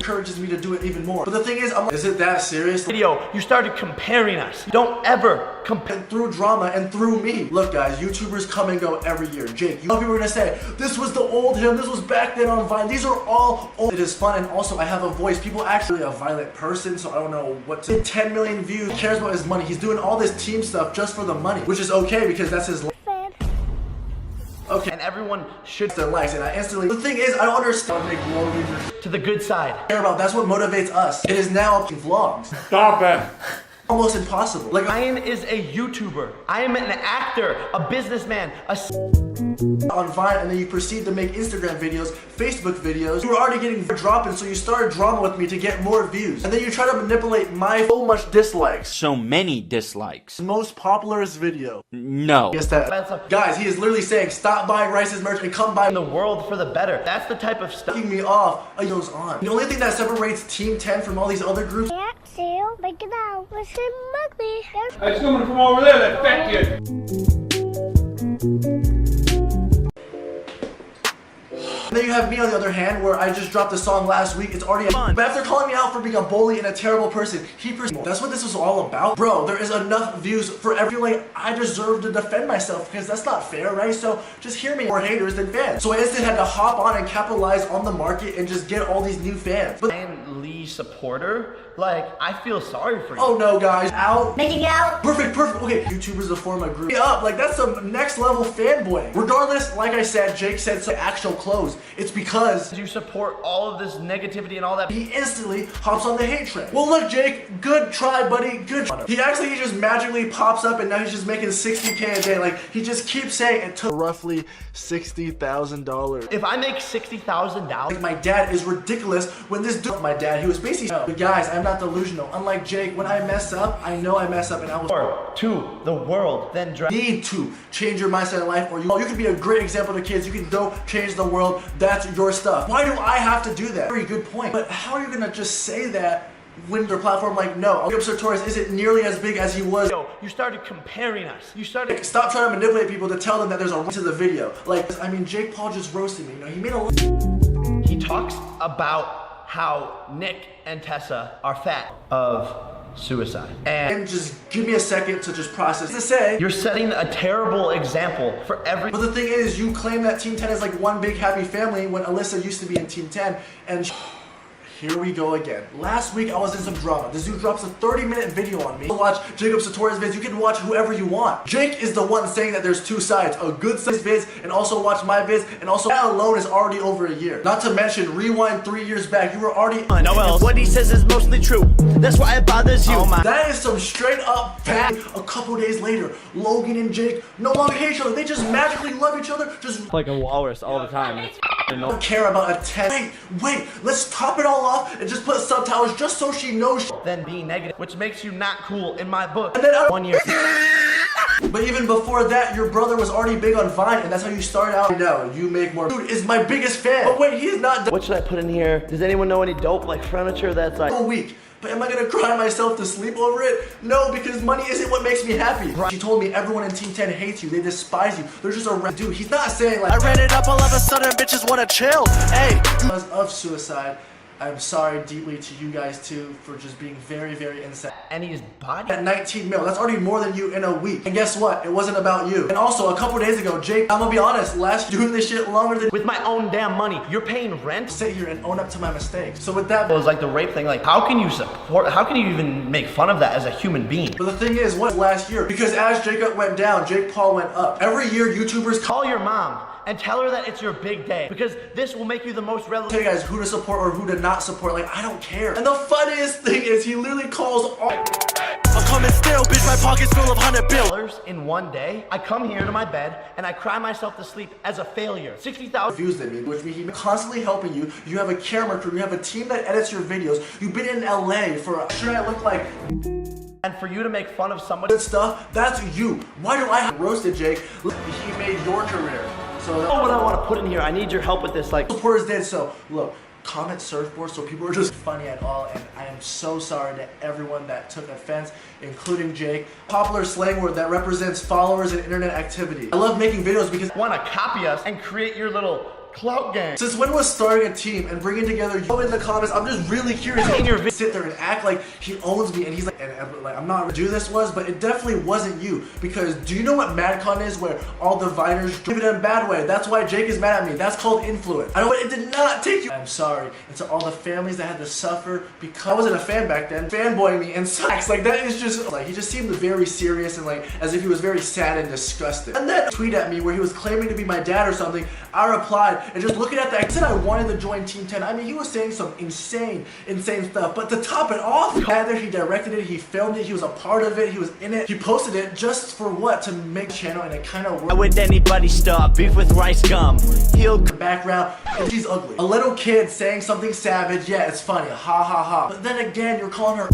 encourages me to do it even more. But the thing is, I'm like, is it that serious? Video, you started comparing us. Don't ever compare. Through drama and through me. Look guys, YouTubers come and go every year. Jake, you know people are gonna say, this was the old him, this was back then on Vine. These are all old. It is fun, and also I have a voice. People actually a violent person, so I don't know what to 10 million views. He cares about his money. He's doing all this team stuff just for the money, which is okay because that's his life. Okay, and everyone should their likes, and I instantly. The thing is, I don't understand. Make Logan to the good side. Care about. That's what motivates us. It is now vlogs. Stop it. Almost impossible. Like Ryan is a YouTuber. I am an actor, a businessman, on Vine, and then you proceed to make Instagram videos, Facebook videos. You were already getting dropping, so you started drama with me to get more views. And then you try to manipulate my so much dislikes. So many dislikes. Most popularist video. No. Guess that. Guys, he is literally saying, stop buying Rice's merch and come buy the world for the better. That's the type of stuff. Me off. It goes on. The only thing that separates Team 10 from all these other groups. Yeah, so make it out. Listen, Mugly. Hey, someone from over there, that fat kid. And then you have me on the other hand, where I just dropped a song last week. It's already fun. But after calling me out for being a bully and a terrible person, that's what this was all about. Bro, there is enough views for everyone. Like, I deserve to defend myself because that's not fair, right? So just hear me. More haters than fans. So I instantly had to hop on and capitalize on the market and just get all these new fans. But Ryan Lee supporter, like, I feel sorry for you. Oh no, guys. Out. Making out. Perfect. Okay, YouTubers to form a group. Up, like that's some next level fanboy. Regardless, like I said, Jake said some actual clothes. It's because you support all of this negativity and all that. He instantly hops on the hate train. Well, look, Jake, good try, buddy. Good try. He just magically pops up, and now he's just making 60K a day. Like he just keeps saying it took roughly $60,000. If I make $60,000, like my dad is ridiculous. When this dude, my dad, he was basically. But guys, I'm not delusional. Unlike Jake, when I mess up, I know I mess up, and I was. Or to the world, then need to change your mindset in life, or you can be a great example to kids. You can go change the world. That's your stuff. Why do I have to do that? Very good point. But how are you gonna just say that when your platform like no? Jacob Sartorius isn't nearly as big as he was. Yo, you started comparing us. You started. Stop trying to manipulate people to tell them that there's a to the video. Like I mean, Jake Paul just roasted me. You know, he made a. He talks about how Nick and Tessa are fat of suicide. And just give me a second to just process. To say you're setting a terrible example for every. But the thing is, you claim that Team 10 is like one big happy family when Alyssa used to be in Team 10, and here we go again. Last week I was in some drama. This dude drops a 30-minute video on me. You can watch Jacob Sartorius vids. You can watch whoever you want. Jake is the one saying that there's two sides, a good size vids and also watch my vids, and also that alone is already over a year. Not to mention, rewind 3 years back, you were already no else. What he says is mostly true. That's why it bothers you. Oh my. That is some straight up fact. A couple days later, Logan and Jake no longer hate each other. They just magically love each other. Just like a walrus all the time. It's don't care about a 10. Wait, let's top it all off and just put subtitles just so she knows. Then being negative, which makes you not cool in my book. And then 1 year. But even before that, your brother was already big on Vine, and that's how you start out. No, you make more. Dude is my biggest fan. But wait, he is not. What should I put in here? Does anyone know any dope like furniture that's like a week? But am I gonna cry myself to sleep over it? No, because money isn't what makes me happy. She told me everyone in Team 10 hates you. They despise you. They're just a dude. He's not saying like I ran it up all of a sudden bitches wanna chill. Hey, because of suicide. I'm sorry deeply to you guys too for just being very, very insane. And he's body at 19 mil. That's already more than you in a week. And guess what? It wasn't about you. And also, a couple days ago, Jake, I'm gonna be honest, last doing this shit longer than with my own damn money. You're paying rent. Sit here and own up to my mistakes. So with that, it was like the rape thing. Like, how can you support? How can you even make fun of that as a human being? But the thing is, what last year? Because as Jacob went down, Jake Paul went up. Every year, YouTubers call your mom and tell her that it's your big day, because this will make you the most relevant. Tell you guys who to support or who to not support. Like, I don't care. And the funniest thing is he literally calls all I'm coming still, bitch, my pocket's full of $100 bills. In 1 day, I come here to my bed and I cry myself to sleep as a failure. 60,000 views than me, which means he's constantly helping you. You have a camera crew, you have a team that edits your videos. You've been in LA for a sure I look like. And for you to make fun of someone good stuff, that's you. Why do I have roasted Jake? He made your career. So that's what I want to put in here. I need your help with this. Like supporters did. So look, comment surfboard. So people are just funny at all, and I am so sorry to everyone that took offense, including Jake. Popular slang word that represents followers and internet activity. I love making videos because you want to copy us and create your little Clout gang. Since when was starting a team and bringing together you in the comments? I'm just really curious. In your video, sit there and act like he owns me and he's like, like I'm not gonna do this was, but it definitely wasn't you. Because do you know what MadCon is, where all the Viners give it in a bad way? That's why Jake is mad at me. That's called influence. I know it did not take you. I'm sorry. And to all the families that had to suffer because I wasn't a fan back then, fanboying me and sucks. Like that is just like he just seemed very serious and like as if he was very sad and disgusted. And then tweet at me where he was claiming to be my dad or something. I replied and just looking at that, I said I wanted to join Team 10. I mean, he was saying some insane stuff. But to top it off, he directed it, he filmed it, he was a part of it, he was in it. He posted it just for what? To make a channel, and it kind of worked. Why would anybody stop beef with rice gum? He'll background, and she's ugly. A little kid saying something savage, yeah, it's funny, ha ha ha. But then again, you're calling her.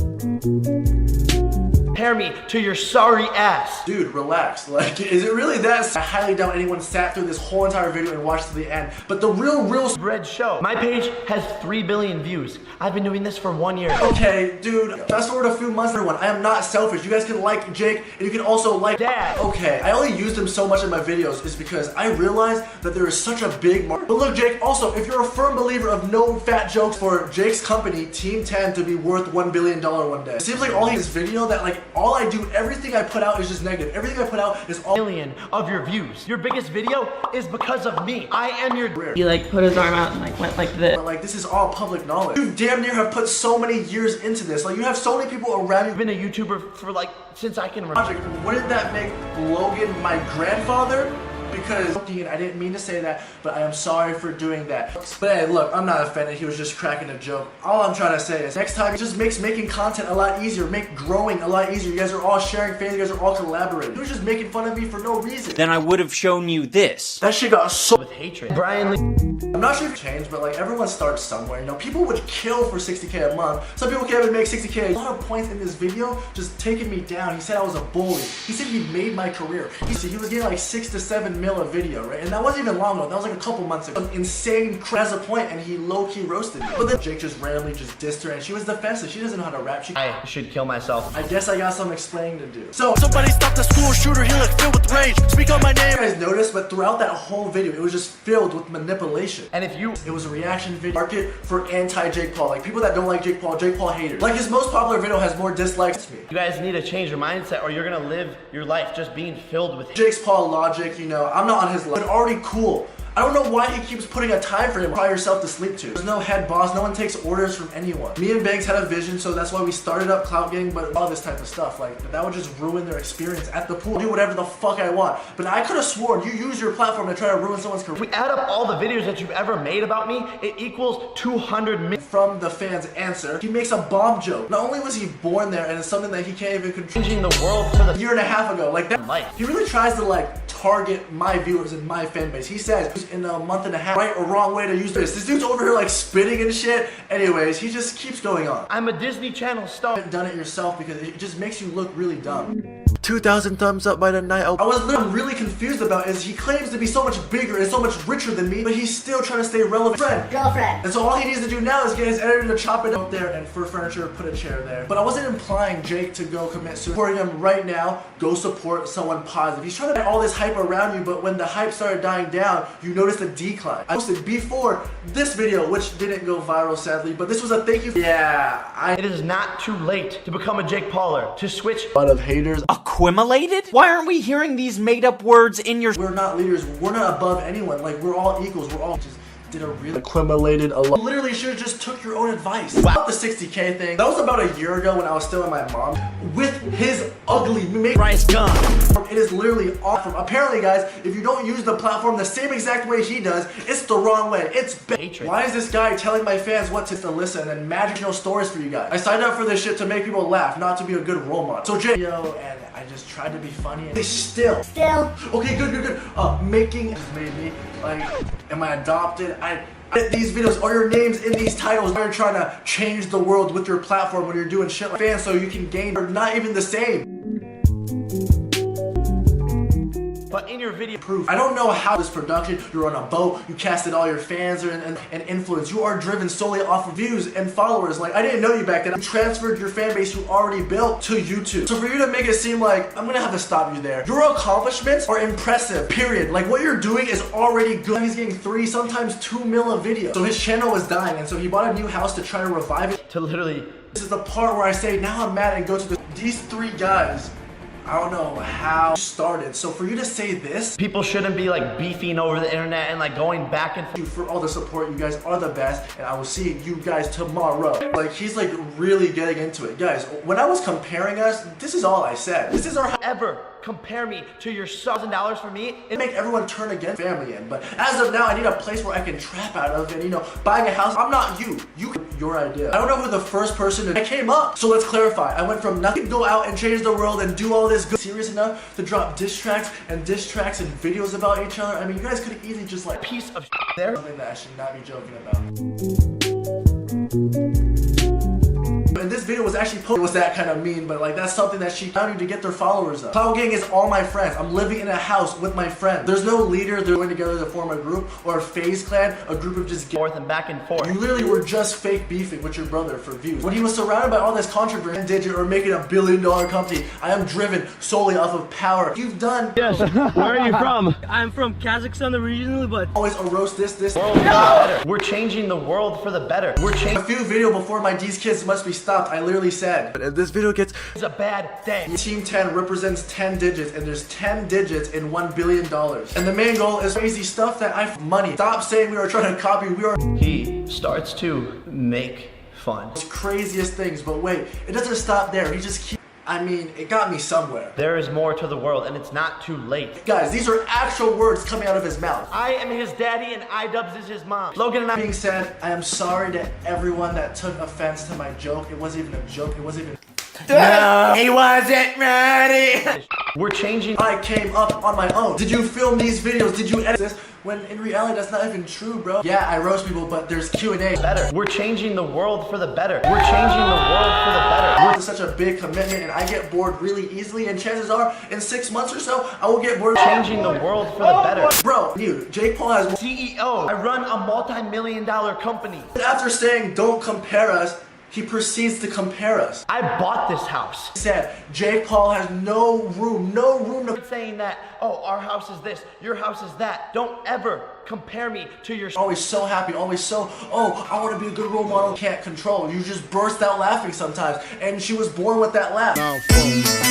Compare me to your sorry ass. Dude, relax. Like, is it really that? I highly doubt anyone sat through this whole entire video and watched to the end. But the real Red show. My page has 3 billion views. I've been doing this for 1 year. Okay, dude, fast forward a few months, everyone. I am not selfish. You guys can like Jake, and you can also like Dad. Okay, I only used him so much in my videos is because I realized that there is such a big market. But look, Jake, also, if you're a firm believer of no fat jokes for Jake's company, Team 10, to be worth $1 billion one day. It seems like all this video that like all I do, everything I put out is just negative. Everything I put out is all million of your views. Your biggest video is because of me. I am your rare. He like put his arm out and like went like this. But like this is all public knowledge. You damn near have put so many years into this. Like you have so many people around you. I've been a YouTuber for like since I can remember. Wouldn't that make Logan my grandfather? Because I didn't mean to say that, but I am sorry for doing that. But hey, look, I'm not offended. He was just cracking a joke. All I'm trying to say is next time it just makes making content a lot easier, make growing a lot easier. You guys are all sharing fans, you guys are all collaborating. He was just making fun of me for no reason. Then I would have shown you this. That shit got so With hatred. Brian Lee. I'm not sure if it changed, but like everyone starts somewhere. You know, people would kill for 60K a month. Some people can't even make 60K. A lot of points in this video just taking me down. He said I was a bully. He said he made my career. He was getting like 6 to 7 mil a video, right? And that wasn't even long ago. That was like a couple months ago. Insane crap as a point, and he low-key roasted me. But then Jake just randomly just dissed her, and she was defensive. She doesn't know how to rap. I should kill myself. I guess I got some explaining to do. So somebody stop the school shooter. He looked filled with rage. Speak on my name. You guys noticed, but throughout that whole video, it was just filled with manipulation. And if you, it was a reaction video market for anti-Jake Paul, like people that don't like Jake Paul haters. Like his most popular video has more dislikes than me. you guys need to change your mindset, or you're gonna live your life just being filled with Jake's Paul logic, you know, I'm not on his level. But already cool. I don't know why he keeps putting a time frame for yourself to sleep to. There's no head boss, no one takes orders from anyone. Me and Banks had a vision, so that's why we started up Clout Gang, but all this type of stuff, like, that would just ruin their experience at the pool. Do whatever the fuck I want. But I could have sworn you use your platform to try to ruin someone's career. If we add up all the videos that you've ever made about me, it equals 200 million. From the fans' answer, he makes a bomb joke. Not only was he born there, and it's something that he can't even control. Changing the world for the A year and a half ago, like that. Life. He really tries to like target my viewers and my fan base. He says in a month and a half, right or wrong way to use this. This dude's over here like spitting and shit. Anyways, he just keeps going on. I'm a Disney Channel star. You haven't done it yourself because it just makes you look really dumb. 2,000 thumbs up by the night. I was literally really confused about is he claims to be so much bigger and so much richer than me, but he's still trying to stay relevant. Girlfriend. And so all he needs to do now is get his editor to chop it up there and for furniture, put a chair there. But I wasn't implying Jake to go commit suicide. Supporting him right now, go support someone positive. He's trying to get all this hype around you, but when the hype started dying down, you noticed a decline. I posted before this video, which didn't go viral sadly, but this was a thank you. Yeah, It is not too late to become a Jake Pauler, to switch. A lot of haters. Accumulated? Why aren't we hearing these made-up words in your... We're not leaders. We're not above anyone. Like, we're all equals. We're all just did a really accumulated a lot. Literally should have just took your own advice. About the 60K thing. That was about a year ago when I was still with my mom. With his ugly Rice gum. It is literally awful. Apparently, guys, if you don't use the platform the same exact way he does, it's the wrong way. It's hatred. Why is this guy telling my fans what to listen and magical stories for you guys? I signed up for this shit to make people laugh, not to be a good role model. So Jay, and I just tried to be funny and they still. Okay, good. Making just made me like, am I adopted? These videos are your names in these titles. You're trying to change the world with your platform when you're doing shit like fans so you can gain. They're not even the same. But in your video, proof. I don't know how this production, you're on a boat, you casted all your fans and influence. You are driven solely off of views and followers. Like, I didn't know you back then. You transferred your fan base you already built to YouTube. So for you to make it seem like, I'm gonna have to stop you there. Your accomplishments are impressive, period. Like, what you're doing is already good. He's getting 3, sometimes 2 mil a video. So his channel was dying, and so he bought a new house to try to revive it. to literally, This is the part where I say, now I'm mad and go to these 3 guys. I don't know how it started. So for you to say this, people shouldn't be like beefing over the internet and like going back and thank you for all the support. You guys are the best, and I will see you guys tomorrow. Like, he's like really getting into it. Guys, when I was comparing us, this is all I said. This is our ever compare me to your $1,000 for me. and make everyone turn against family in. But as of now, I need a place where I can trap out of, and you know, buying a house. I'm not you. Your idea. I don't know who the first person I came up. So let's clarify. I went from nothing to go out and change the world and do all this good. Serious enough to drop diss tracks and videos about each other. I mean, you guys could easily just like Piece of there. something that I should not be joking about. And this video was actually posted. It was that kind of mean, but like that's something that she found to get their followers up. Cloud Gang is all my friends. I'm living in a house with my friends. There's no leader. They're going together to form a group or a phase clan, a group of just Forth and back and forth. you literally were just fake beefing with your brother for views. When he was surrounded by all this controversy and digit or making $1 billion company, I am driven solely off of power. You've done Yes. Where are you from? I'm from Kazakhstan originally, but always a roast this. World for the better. We're changing the world for the better. We're changing. A few video before my D's kids must be stopped, I literally said, but if this video gets It's a bad day. Team 10 represents 10 digits, and there's 10 digits in $1 billion. And the main goal is crazy stuff that I money. Stop saying we are trying to copy. We are He starts to make fun. craziest things, but wait, it doesn't stop there. He just keeps. I mean, it got me somewhere. There is more to the world, and it's not too late. Guys, these are actual words coming out of his mouth. I am his daddy, and iDubbbz is his mom. Logan and I. Being said, I am sorry to everyone that took offense to my joke. It wasn't even a joke. It wasn't even. No, he wasn't ready. We're changing. I came up on my own. Did you film these videos? Did you edit this? When in reality, that's not even true, bro. Yeah, I roast people, but there's Q&A. Better. We're changing the world for the better. We're changing the world for the better. It's such a big commitment, and I get bored really easily, and chances are, in 6 months or so, I will get bored. Changing the world for the better. Bro, dude, Jake Paul has. CEO. I run a multi-million-dollar company. After saying, don't compare us, he proceeds to compare us. I bought this house. He said, Jake Paul has no room to. Saying that, oh, our house is this, your house is that. Don't ever compare me to your. Always so happy, always so, oh, I want to be a good role model. Can't control. You just burst out laughing sometimes, and she was born with that laugh.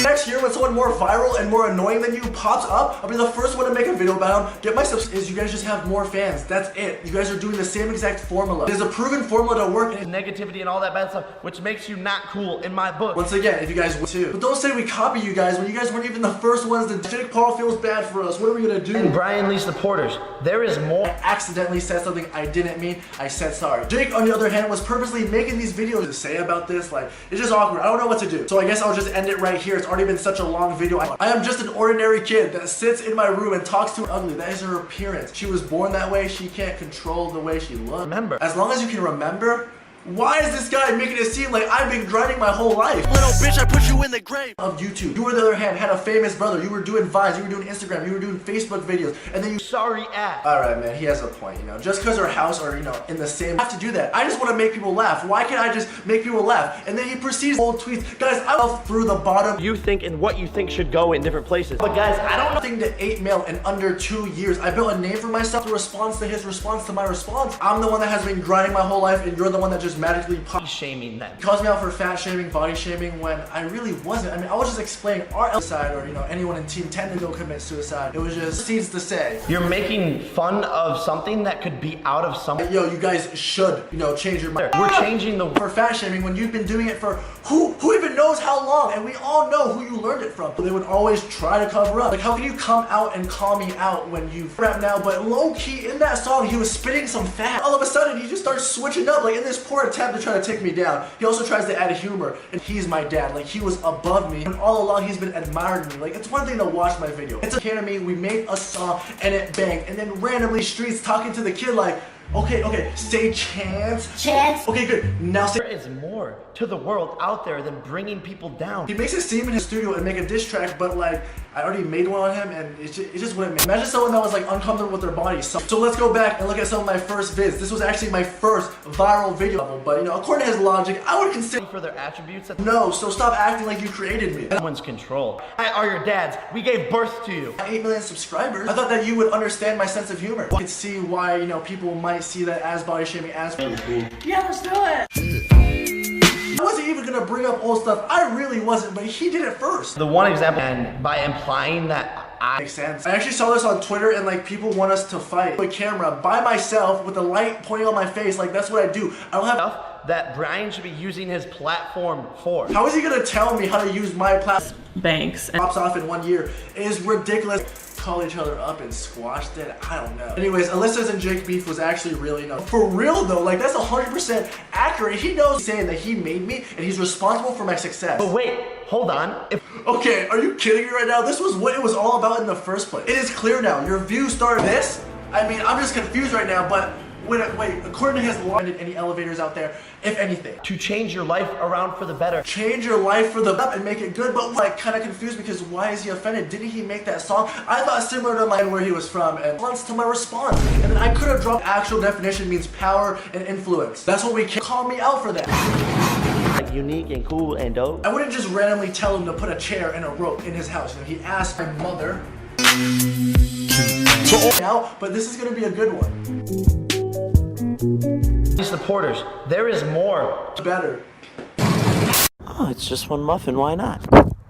Next year, when someone more viral and more annoying than you pops up, I'll be the first one to make a video about him. Get my subs. Is you guys just have more fans. That's it. You guys are doing the same exact formula. There's a proven formula to work. And Negativity and all that bad stuff, which makes you not cool in my book. once again, if you guys want to, but don't say we copy you guys when you guys weren't even the first ones to. Jake Paul feels bad for us. What are we gonna do? And Brian Lee supporters, there is more. I accidentally said something I didn't mean. I said sorry. Jake, on the other hand, was purposely making these videos to say about this. Like, it's just awkward. I don't know what to do. So I guess I'll just end it right here. It's already been such a long video. I am just an ordinary kid that sits in my room and talks to her ugly. That is her appearance. She was born that way. She can't control the way she looks. Remember. As long as you can remember. Why is this guy making it seem like I've been grinding my whole life? Little bitch, I put you in the grave. Of YouTube. You, on the other hand, had a famous brother. You were doing vines, you were doing Instagram, you were doing Facebook videos, and then you. Sorry ass. Alright, man, he has a point, you know. Just because our house are, you know, in the same. I have to do that. I just want to make people laugh. Why can't I just make people laugh? And then he proceeds old tweets. Guys, I fell through the bottom. You think and what you think should go in different places. But guys, I don't know thing to 8 mil in under 2 years. I built a name for myself. The response to his response to my response. I'm the one that has been grinding my whole life, and you're the one that just magically popped. Shaming them. He calls me out for fat shaming, body shaming, when I really wasn't. I mean, I was just explaining our side, or you know, anyone in Team 10 to go commit suicide. It was just seeds to say. You're making fun of something that could be out of some. Yo, you guys should, you know, change your mind. We're changing the For fat shaming when you've been doing it for who even knows how long, and we all know who you learned it from. They would always try to cover up. Like, how can you come out and call me out when you rap now? But low key in that song, he was spitting some fat. All of a sudden, he just starts switching up, like in this poor attempt to try to take me down. He also tries to add humor, and he's my dad. Like, he was above me, and all along he's been admiring me. Like, it's one thing to watch my video. It's a me. We made a song and it banged, and then randomly streets talking to the kid like, Okay, say chance. Chance. Okay, good. Now say. There is more to the world out there than bringing people down. He makes it seem in his studio and make a diss track, but like, I already made one on him and it just wouldn't make. Imagine someone that was like uncomfortable with their body. So let's go back and look at some of my first vids. This was actually my first viral video, but you know, according to his logic, I would consider For their attributes that no, so stop acting like you created me. someone's control. I are your dads. We gave birth to you. 8 million subscribers. I thought that you would understand my sense of humor. I could see why, you know, people might see that as body shaming, as Yeah, let's do it. I wasn't even gonna bring up old stuff. I really wasn't, but he did it first. The one example, and by implying that Makes sense. I actually saw this on Twitter and like people want us to fight with a camera by myself with the light pointing on my face. Like that's what I do. I don't have stuff that Brian should be using his platform for. How is he gonna tell me how to use my platform? Banks. Pops off in 1 year. It is ridiculous. Call each other up and squashed it. I don't know. Anyways, Alyssa's and Jake beef was actually really no. For real though, like that's 100% accurate. He knows saying that he made me and he's responsible for my success. But wait, hold on. If Okay, are you kidding me right now? This was what it was all about in the first place. It is clear now. Your views started this. I mean, I'm just confused right now, but wait, according to his law, any elevators out there, if anything. to change your life around for the better. Change your life for the up and make it good, but like kind of confused because why is he offended? Didn't he make that song? I thought similar to mine where he was from and response to my response. And then I could have dropped actual definition means power and influence. That's what we can call me out for that. Like unique and cool and dope. I wouldn't just randomly tell him to put a chair and a rope in his house. You know, he asked my mother out, but this is gonna be a good one. These supporters, there is more. Better. Oh, it's just one muffin, why not?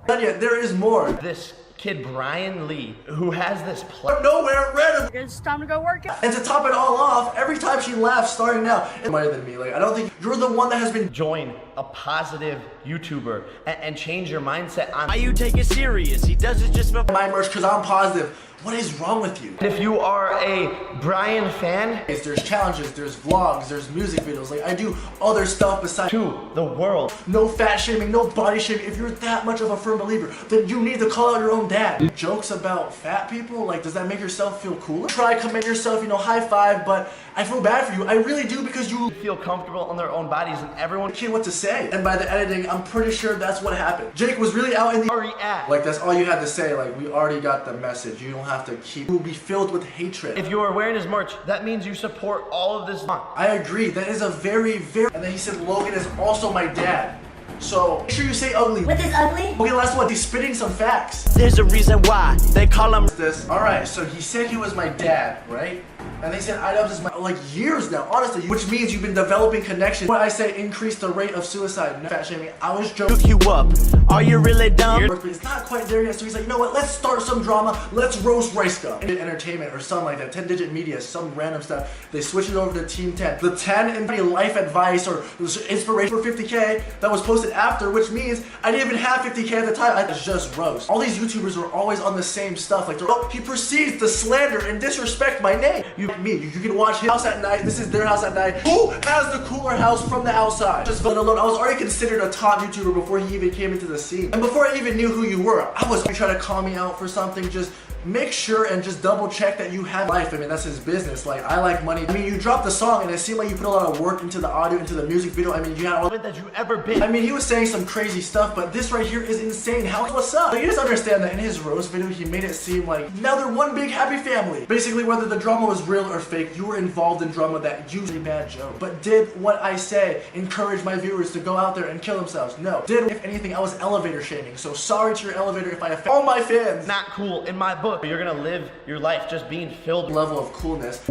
Not yet, there is more. This kid Brian Lee, who has this Out of nowhere, random. It's time to go work out. And to top it all off, every time she laughs starting now, it's better than me. Like, I don't think you're the one that has been join a positive YouTuber and change your mindset on Why you take it serious? He does it just for my merch because I'm positive. What is wrong with you? If you are a Brian fan, There's challenges, there's vlogs, there's music videos. Like I do other stuff besides to the world. no fat shaming, no body shaming. If you're that much of a firm believer, then you need to call out your own dad. Jokes about fat people, like does that make yourself feel cooler? Try commend yourself, you know, high five, but I feel bad for you. I really do because you Feel comfortable in their own bodies and everyone can't what to say. And by the editing, I'm pretty sure that's what happened. Jake was really out in the already at. like that's all you had to say. Like we already got the message. You don't have to keep. You will be filled with hatred. If you are wearing his merch, that means you support all of this. I agree. That is a very. And then he said Logan is also my dad. So make sure you say ugly. What is ugly? Okay, last one. He's spitting some facts. There's a reason why they call him This. All right. So he said he was my dad, right? And they said iDubbbz is my like years now, honestly. Which means you've been developing connections. When I say increase the rate of suicide, no fat shaming. I was joking. hook you up. Are you really dumb? But it's not quite there yet, so he's like, you know what, let's start some drama, let's roast Rice Gum. Entertainment or something like that, 10-digit media, some random stuff. They switch it over to Team 10. The 10 and any life advice or inspiration for 50K that was posted after, which means I didn't even have 50K at the time, I was just roast. All these YouTubers are always on the same stuff, like, oh, he proceeds to slander and disrespect my name. You can watch his house at night, this is their house at night. Who has the cooler house from the outside? Just let alone, I was already considered a top YouTuber before he even came into the scene. And before I even knew who you were, I was trying to call me out for something. Just make sure and just double check that you have life. I mean, that's his business. Like, I like money. I mean, you dropped the song and it seemed like you put a lot of work into the audio, into the music video. I mean, you had all that you ever been. I mean, he was saying some crazy stuff, but this right here is insane. What's up? Like, you just understand that in his roast video, he made it seem like now they're one big happy family. Basically, whether the drama was real or fake, you were involved in drama that usually bad joke. But did what I say encourage my viewers to go out there and kill themselves? No. Did, if anything, I was elevator shaming. So sorry to your elevator if I offend all my fans. Not cool in my book. You're gonna live your life just being filled with Level of coolness.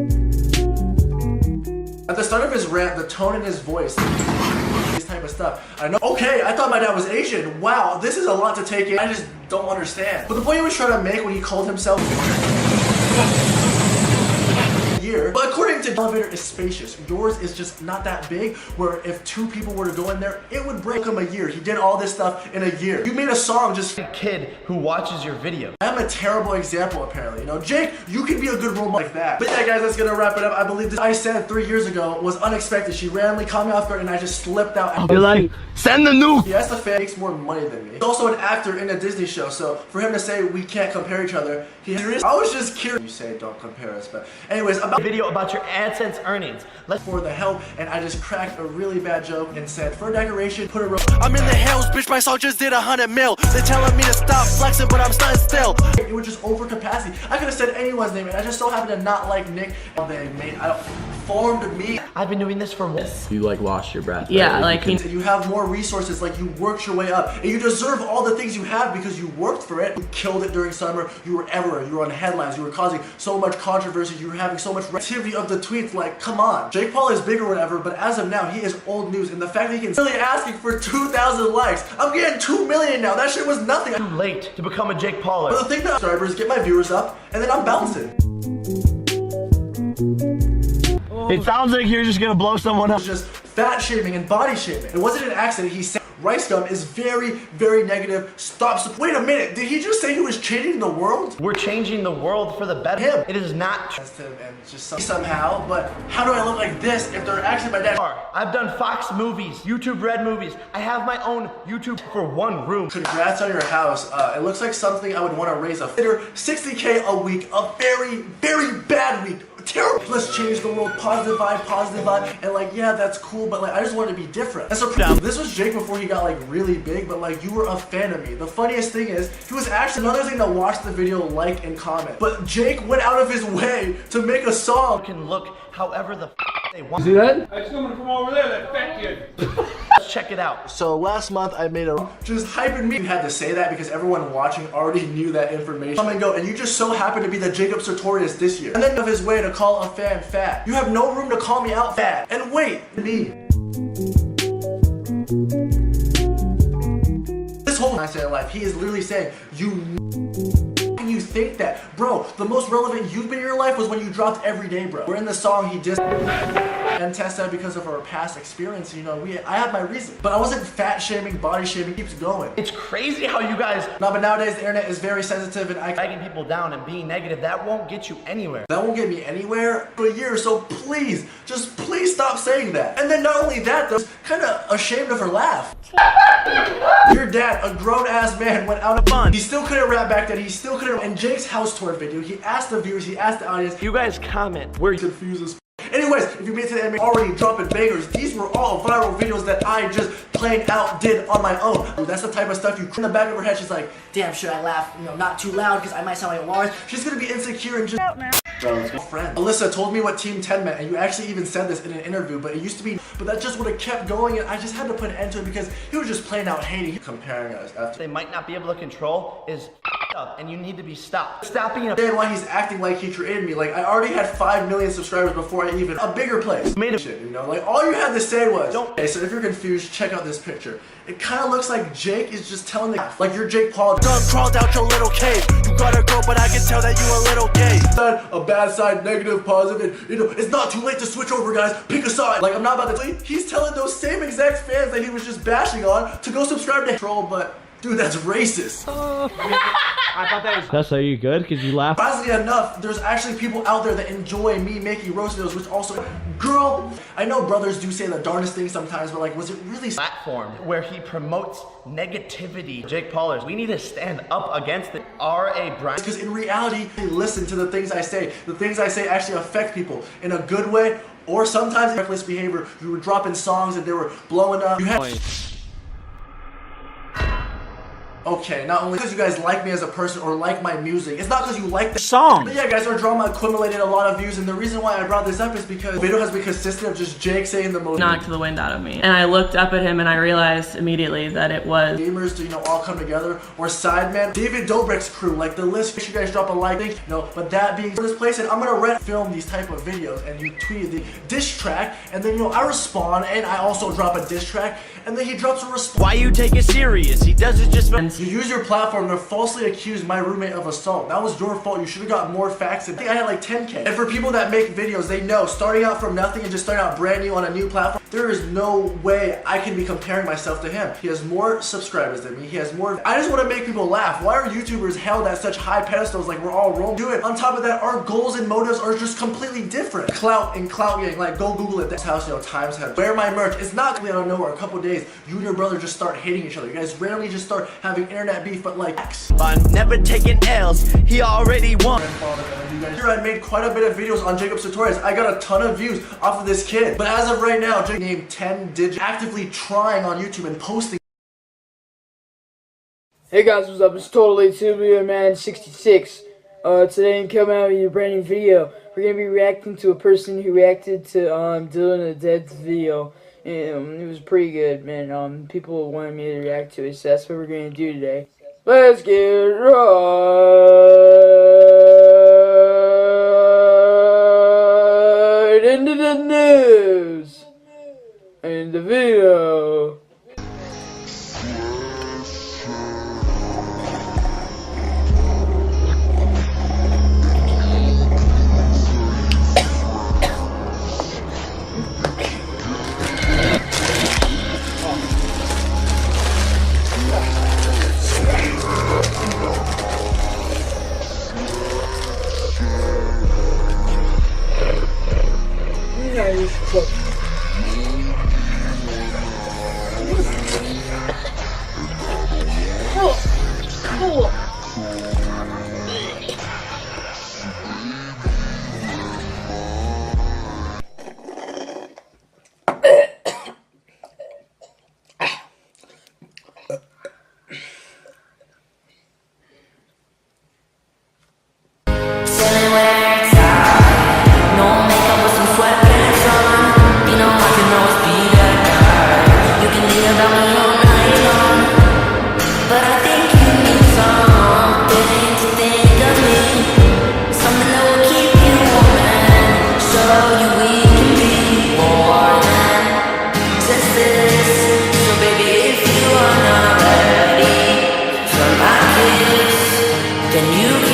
At the start of his rant, the tone in his voice, this type of stuff. I know, okay, I thought my dad was Asian. Wow, this is a lot to take in. I just don't understand. But the point he was trying to make when he called himself year. But according to the elevator is spacious. Yours is just not that big, where if two people were to go in there, it would break him a year. He did all this stuff in a year. You made a song just a kid who watches your video. I'm a terrible example apparently. You know, Jake, you can be a good role model like that. But yeah guys, that's gonna wrap it up. I believe this I said 3 years ago was unexpected. She randomly caught me off guard and I just slipped out. You're like, send the nuke! Yes, the fan makes more money than me. He's also an actor in a Disney show, so for him to say we can't compare each other, I was just curious. You say don't compare us, but anyways, about video about your AdSense earnings. Let's for the help, and I just cracked a really bad joke and said, for decoration, put a rope. I'm in the hills, bitch, my song just did 100 mil. They're telling me to stop flexing, but I'm stunting still. It was just over capacity. I could have said anyone's name, and I just so happened to not like Nick. They made, formed me. I've been doing this for months. You like lost your breath. Yeah, right? like You have more resources, like you worked your way up, and you deserve all the things you have because you worked for it. You killed it during summer. You were everywhere. You were on headlines. You were causing so much controversy. You were having so much activity of the tweets. Like, come on. Jake Paul is big or whatever, but as of now, he is old news. And the fact that he can really asking for 2,000 likes. I'm getting 2 million now. That shit was nothing. Too late to become a Jake Pauler. But the thing that subscribers get my viewers up, and then I'm bouncing. It sounds like you're just gonna blow someone up. It's just fat shaming and body shaming. It wasn't an accident. He said rice gum is very, very negative. Stop. Wait a minute. Did he just say he was changing the world? We're changing the world for the better. Him. It is not And just somehow, but how do I look like this if they're actually my dad? I've done Fox movies, YouTube Red movies. I have my own YouTube for one room. Congrats on your house. It looks like something I would want to raise a fitter. 60K a week, a very, very bad week. Terrible. Let's change the world. Positive vibe, and like, yeah, that's cool, but like, I just want to be different. That's this was Jake before he got like really big, but like, you were a fan of me. The funniest thing is, he was actually another thing to watch the video, like, and comment. But Jake went out of his way to make a song. Can look however the they want. See that? Hey, someone from over there, that fat kid. Let's check it out. So last month I made a just hyping me. You had to say that because everyone watching already knew that information. Come and go, and you just so happen to be the Jacob Sartorius this year. And then of his way to call a fan fat. You have no room to call me out fat. And wait, me. This whole I say life, he is literally saying, you think that, bro, the most relevant you've been in your life was when you dropped Every Day, bro. We're in the song he just and Tessa because of our past experience, you know, I had my reason. But I wasn't fat shaming, body shaming, keeps going. It's crazy how you guys No, but nowadays the internet is very sensitive and dragging people down and being negative. That won't get you anywhere. that won't get me anywhere for a year, so please, just please stop saying that. And then not only that, though, I was kind of ashamed of her laugh. Your dad, a grown-ass man, went out of fun. He still couldn't rap back then, he still couldn't. In Jake's house tour video, he asked the viewers, he asked the audience, You guys comment where you confused as anyways, if you made it to the end, already dropping bangers. These were all viral videos that I just plain out did on my own. That's the type of stuff you in the back of her head. She's like, damn, should I laugh, you know, not too loud because I might sound like a Lars. She's gonna be insecure and just friend. Alyssa told me what Team 10 meant, and you actually even said this in an interview, but it used to be, but that just would have kept going, and I just had to put an end to it because he was just plain out hating, comparing us after. they might not be able to control is up, and you need to be stopped. Stop being a And why he's acting like he created me. Like, I already had 5 million subscribers before I even a bigger place. Made a Shit, you know, like all you had to say was Don't. Okay, so if you're confused, check out this picture. It kind of looks like Jake is just telling the like you're Jake Paul. Done crawled out your little cave. You gotta go, but I can tell that you a little gay. A bad side, negative, positive, and, you know, it's not too late to switch over, guys. Pick a side. Like, I'm not about to. He's telling those same exact fans that he was just bashing on to go subscribe to Troll, but dude, that's racist. I thought that was. Tessa, are you good? Because you laughed. Surprisingly enough, there's actually people out there that enjoy me making roast videos, which also, girl, I know brothers do say the darndest things sometimes, but like, was it really platform where he promotes negativity? Jake Paulers, we need to stand up against it. R.A. Bryant. because in reality, they listen to the things I say. The things I say actually affect people in a good way, or sometimes reckless behavior. You were dropping songs and they were blowing up. You had okay, not only because you guys like me as a person or like my music, it's not because you like the Song. But yeah, guys, our drama accumulated a lot of views, and the reason why I brought this up is because the video has been consistent of just Jake saying the most knocked the wind out of me. And I looked up at him and I realized immediately that it was gamers to, you know, all come together, or Sideman, David Dobrik's crew, like the list. Make sure you guys drop a like, you know. But that being this place, and I'm gonna film these type of videos, and you tweeted the diss track, and then, you know, I respond, and I also drop a diss track, and then he drops a response. Why you take it serious? He does it just. You use your platform to falsely accuse my roommate of assault. That was your fault. You should have got more facts. I think I had like 10K. And for people that make videos, they know starting out from nothing and just starting out brand new on a new platform, There is no way I can be comparing myself to him. He has more subscribers than me. He has more. I just want to make people laugh. Why are YouTubers held at such high pedestals like we're all Rome? Do it. On top of that, our goals and motives are just completely different. Clout and clout gang, like go Google it. That's how, you know, times have. Wear my merch. It's not gonna be out of nowhere. A couple days, you and your brother just start hating each other. You guys rarely just start having internet beef, but like X. I'm never taking L's, he already won. Here I made quite a bit of videos on Jacob's tutorials. I got a ton of views off of this kid. But as of right now, Jacob named 10 digits, actively trying on YouTube and posting. Hey guys, what's up? It's totally Tubular Man 66. Today I'm coming out with a brand new video. We're gonna be reacting to a person who reacted to Dylan the Dead's video. And it was pretty good, man. People wanted me to react to it, so that's what we're gonna do today. Let's get right into the news and the video. Can you